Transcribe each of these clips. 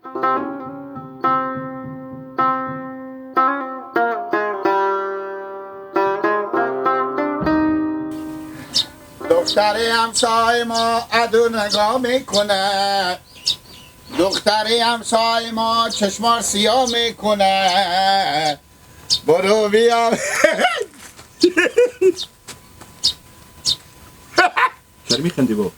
دختری همسای ما عدو نگاه میکنه، دختری همسای ما چشمار سیاه میکنه. برو بیا چرا میخندی با؟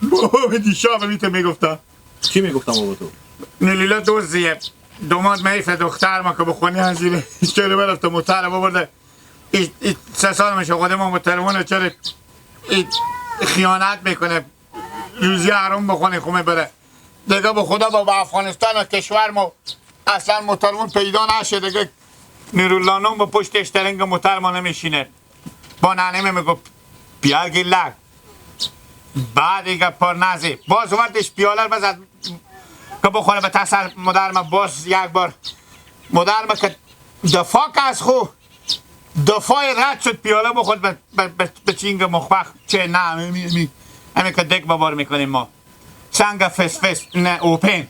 بابا دیشب میتو میگفتم. چی میگفتم بابا تو؟ نلیلا دوزیه دوماد میفه دختر ما که بخونی هزینه چرا برفت مطرب برده 3 سال میشه خودم ما مطربونه چرا خیانت میکنه روزی حرام بخونه خومه بره دیگه. به خدا با افغانستان و کشور ما اصلا مطربون پیدا نشه دیگه. نیرولانون با پشت اشترنگ مطرب ما نمیشینه. با ننه میگو پیار گیلک بعد دیگه پر نزی باز وردش پیالر بزد که بخوره به تسر مدرمه. باز یک بار مدرمه که دفاع که از خو دفاع رد شد پیاله بخود به چینگ مخبخ چه نه همین که دک ببار میکنیم ما سنگ فس نه اوپن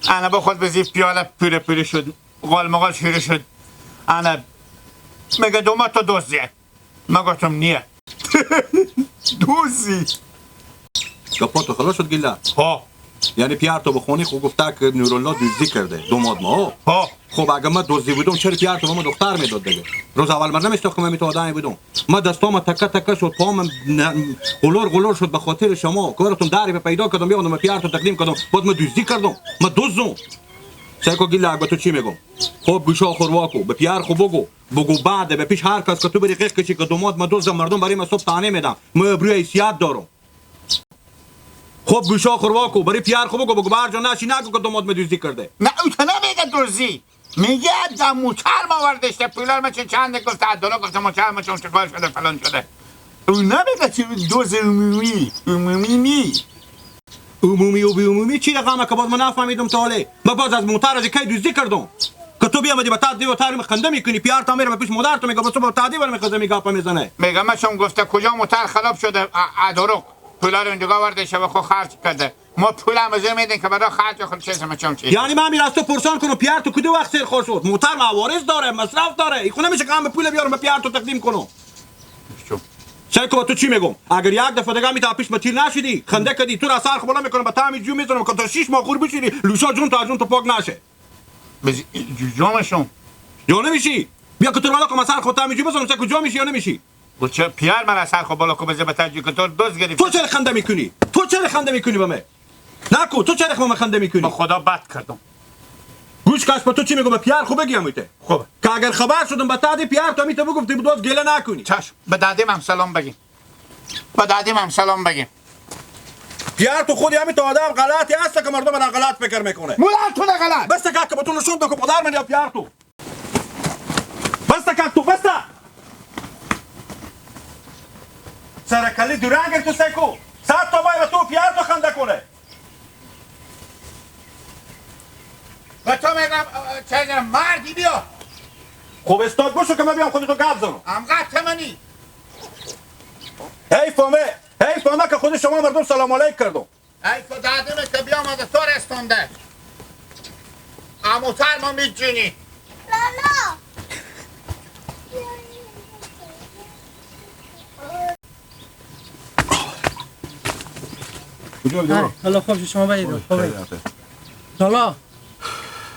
انا بخود بزیف پیاله پیره پیره شد غال مغال شیره شد. انا میگه دوما تو دوزیه مگفتم نیه دوزی گپا تو خلاص شد گیلک؟ ها یعنی پیار تو بخونی خب گفته که نورالله دوزی کرده دوماد ما. ها خب اگه من دوزی بودم چرا پیار تو ما دختر میداد دیگه؟ روز اول من نمیشتاختم من تو آدمی بودم. من دستام تکه تکه شد پام غلور شد به خاطر شما. کارتون داری پیدا کردم بیام پیار تو تقدیم کردم بعد من دوزی کردم. من دوزم. سیکو گیلک به تو چی میگم؟ خب گوشا خورواکو به پیار خو بگو بعد به پیش هر کس که تو بری قیق کشی که دوماد ما دوزم مردم برای من صبح تانه میدم. من ابروی حیثیت دارم. خب گوشا خورواکو برای پیار خو بگو برجا نشی نگو که دوماد مدوزی کرده. نه او تو نمیگه دوزی میگه در موتر ما وردشته پیلر ما چند گفته عدالا گفته موتر ما چون شکار شده فلان شده. او نمیگه چی دوز عمومی و بیعمومی چی رقمه که باز من نفهمیدم تا حاله. من باز از موتر از کی دوزی کردم که تو بیامدی با تا دیو تاری مخنده میکنی پیار تا میره پیش مادر تو میگه با تو با تا دیو میخواد میگاپا میزنه. میگم من چون گفته کجا موتر خراب شده ادارو پولار اونجا وردشه و خو خرج کرده. ما پول هم ازم میدین که برای خرج خود چیز ما چون چی. یعنی من میرم از تو پرسان کنم پیار تو کدو وقت سیر خور شد؟ موتر موارد داره مصرف داره. این خونه میشه که هم پول بیارم به پیار تو تقدیم کنم. شاید تو چی میگم؟ اگر یک دفعه دیگه میتا پیش متیر نشدی خنده کردی تو را سر خبلا میکنم با تامی جو میزنم که تا 6 ماه خور بشینی لوشا جون تا جون تو پاک نشه. بز جامشون یا نمیشی بیا که تو بالا که سر خود تامی جو بزنم چه کجا میشی یا نمیشی؟ و چه پیار من سر خود بالا که بزه به تاجی که تو دوز گرفت. تو چرا خنده میکنی؟ تو چرا خنده میکنی به من؟ نکو تو چرا من خنده میکنی؟ با خدا بد کردم. گوش کاش تو چی میگم به پیار خوب بگم میته. خب که اگر خبر شدم به تا دی پیار تو میته بگفتی دوز گله نکنی. چش به دادیم هم سلام بگیم. با دادیم هم سلام بگیم. پیار تو خودی همین تو آدم غلطی هست که مردم را غلط فکر میکنه. مولا تو نه غلط. بس که با تو نشون دو که پدر من یا پیار تو. بس که تو بس. سرکلی دورانگر تو سیکو. ساعت تو باید تو پیار تو خنده کنه. و تو میگم چه مردی بیا. خوب استاد باشو که من بیام خودتو گپ زنم. ام قطع منی. حیفه که خود شما مردم سلام علیک کردم. حیفه دادمه که بیام از تو رستونده. اموتر ما میجونی. لالا. حالا خوب شما باید خوبه. لالا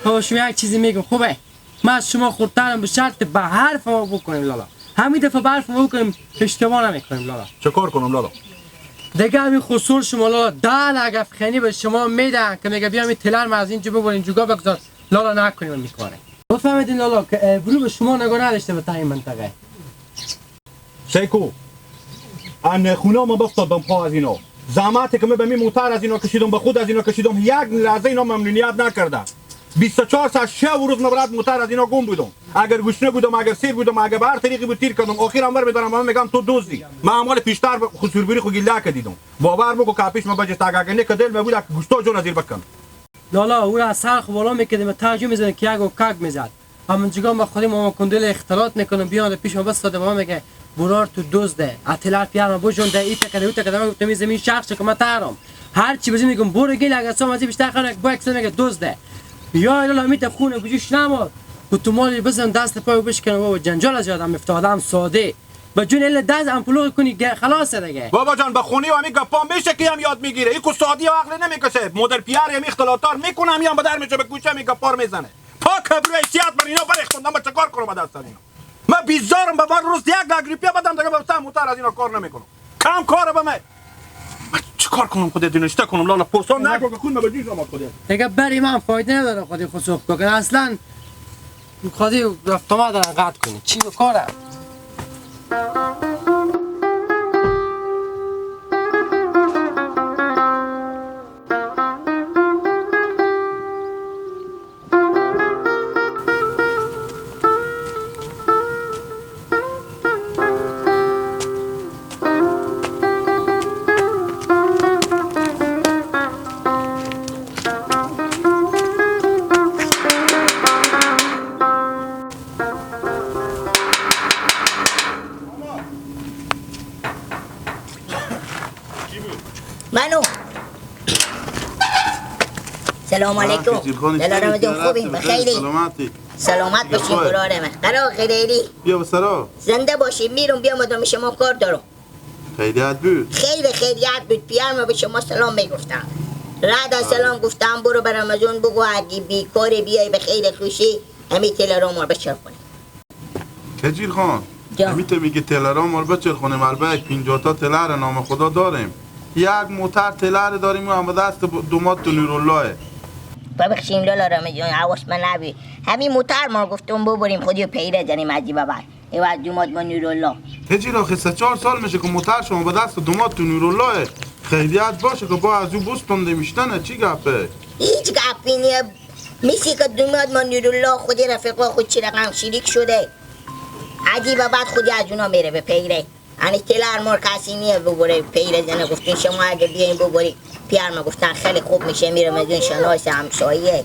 بابا شما یک چیزی میگم خوبه. من از شما خودترم به شرط به حرف ما بکنیم لالا. همین دفعه به حرف ما بکنیم اشتباه نمیکنیم لالا. چه کار کنم لالا؟ دیگه همین خصول شما لالا 10 لگ افغانی به شما میدن که میگه بیا می تیلر ما از اینجا ببرین جوگا بگذار لالا نکنیم میکنه. بفهمیدین لالا که ابرو به شما نگاه نداشته به این منطقه. سیکو ان خونه ما بافتادم پا از اینا. زحمتی که من به می موتر از اینا کشیدم به خود از اینا کشیدم یک لحظه اینا ممنونیت نکرده. 24 ساعت 6 روز من موتر از اینا گم بودم. اگر گوشنه بودم اگر سیر بودم اگر به هر طریقی بود تیر کردم آخر امر بدارم من میگم تو دوزی. من اول پیشتر خسوربری خو گیلک دیدم. باور بگو که پیش ما بجست اگر نه که دل بود که گوشتا جون ازیر بکن. لالا او را سر خو بالا میکردیم ترجمه میزنه که یگو کاگ میزد. همون جگا ما خودم ما کندل اختلاط میکنم بیاد پیش ما بس داده ما میگه برار تو دوزده اتلار پیار ما بوجون ده ایت کده اوت کده ما گفتم زمین شخص که ما تارم هر چی بزی میگم برو گیل اگه سام ازی بیشتر خانه با اکسا میگه دوزده یا ایلا میت خونه بجوش نمار که تو مالی بزن دست پای بشکنه بابا جنجال از یادم افتادم ساده با جون الا دست امپلوغ کنی خلاصه دیگه بابا جان به خونی و همین گپا میشه که هم یاد میگیره این سادی و عقل نمیکشه مدر پیار هم اختلاطار میکنه هم بدر میشه به گوشه می گپار میزنه پاک ابرو احتیاط بر اینا برختوندم با چه کار کنم با دست اینا من بیزارم به روز یک اگریپیا بدم دیگه به موتر از اینا کار نمیکنم کم کاره به من چه کار کنم خودت دونشته کنم لالا پرسان نکن که خون به جیز آمد خودت دیگه بری من فایده نداره خودی خود صحبت کنه اصلا خودی رفت آمد قطع کنی چی کاره منو سلام علیکم دلارم جون خوبی بخیری سلامت باشی قرارمه قرار خیلی بیا بسرا زنده باشی میرم بیام ادام شما کار دارم خیلیت بود خیلی خیلیت بود پیرم به شما سلام میگفتم رد از سلام گفتم برو بر رمضان بگو اگه بیکاری بیای به خیلی خوشی همی تیلر ما بچر کنی کجیر خان همیت میگه تیلر ما بچر کنیم البته 50 تا تیلر نام خدا داریم یک موتر تیلر داریم و هم به دست دومات تو نورالله ببخشیم لالا رمضان حواس من نبی همین موتر ما گفتم ببریم خودی پیدا زنیم عجیبه بعد ایو از دومات با نورالله کجیر آخه 3-4 سال میشه که موتر شما به دست دومات تو نورالله خیلیت باشه که با از او بستنده میشتنه چی گپه هیچ گپی نیه میسی که دومات ما نورالله خودی رفقا خود چی رقم شریک شده عجیبه بعد خودی از اونا میره به پیره یعنی تیلر مار کسی نیه ببره پیره زنه گفتین شما اگه بیاین ببری پیار ما گفتن خیلی خوب میشه میره مدون شناس همسایه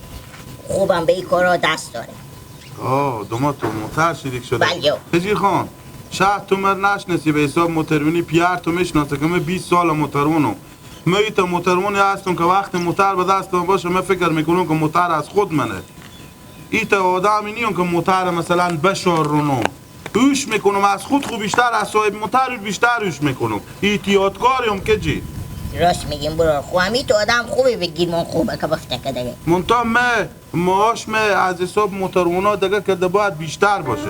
خوبم به این کارا دست داره دومات تو موتر شریک شده بله کجیر خان شاید تو مر نشنسی به حساب موترونی پیار تو میشناسه که من 20 سال موترونم من ایتا موترونی هستم که وقت موتر به دستم باشه من فکر میکنم که موتر از خود منه ایتا آدمی نیم که موتر مثلا بشارونم اوش میکنم از خود خوب بیشتر از صاحب موتر بیشتر اوش میکنم احتیاطکاریم که جی راست میگیم برو خو همی تو آدم خوبی بگیر من خوبه که بخته که دیگه منطقه معاش از حساب موترونا دیگه که باید بیشتر باشه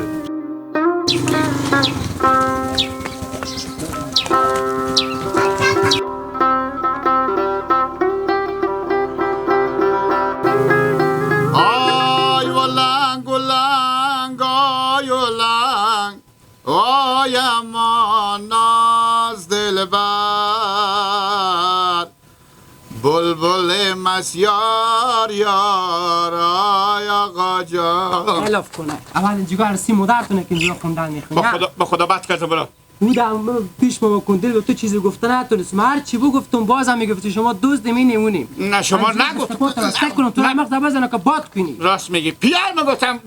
آی ولنگ ولنگ آی ولنگ آی اما ناز دلبر بلبل مسیار یار آی آقا جان الاف کنه اول اینجا رسی مدرتونه که اینجا خوندن میخونی با خدا بچ کرده برو بودم پیش ما بکن دل تو چیزی گفته نتونستم هر چی گفتم بازم میگفتی شما دوست نمونیم نه شما نگفتم فکر کنم تو مقدار بزنه که باد کنی راست میگی پیار میگفتم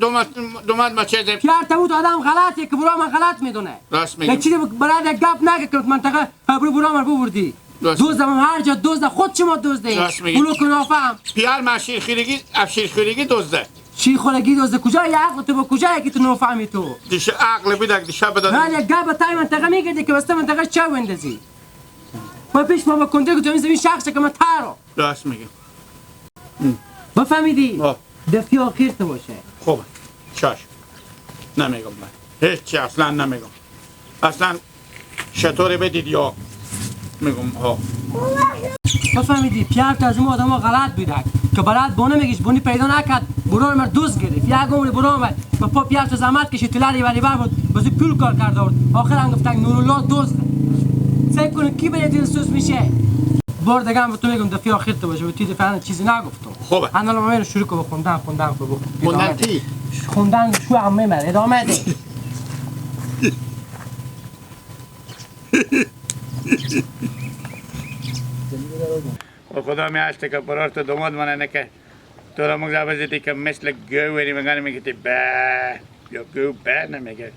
دومات ما چیزه پیار تا بود آدم غلطیه که برا من غلط میدونه راست میگی یک چیزی برای گپ نگه که منطقه برا من ببردی دوزدم هر جا دوزده خود شما دوزده راست میگی بلو کنافم پیار من شیرخیرگی دوزده چی خورگی دوزده کجا یه عقل تو با کجا یکی تو نفهمی تو دیشه عقل بیدک دیشه بداد نه یک گپ تای منطقه میگردی که بسته منطقه چه وندزی ما پیش ما بکنده که تو این زمین شخصه که من تارو راست میگی بفهمیدی دفعه آخر تو باشه خوبه چاش نمیگم من هیچی اصلا نمیگم اصلا شطوری بدید یا میگم ها بفهمیدی پیار تو از این آدم ها غلط بیدک که برات بونه میگیش بونی پیدا نکرد برای من دوست گرفت یک عمر برای من و پا پیار تو زحمت کشید تلری ولی بر بود بازی پول کار کرده بود آخر هم گفتن نورالله دوست سعی کنه کی به دل سوس میشه بار دیگه هم تو میگم دفعه آخر تو باشه تو دفعه چیزی نگفتم خوبه انا من شروع کنم خوندن خوندن چی خوندن شو هم میمره ادامه ده خدا میاشته که برار تو دوماد منه نکه تو را مگذار بزیدی که مثل گو وری مگه نمیگی با یا گو با نمیگه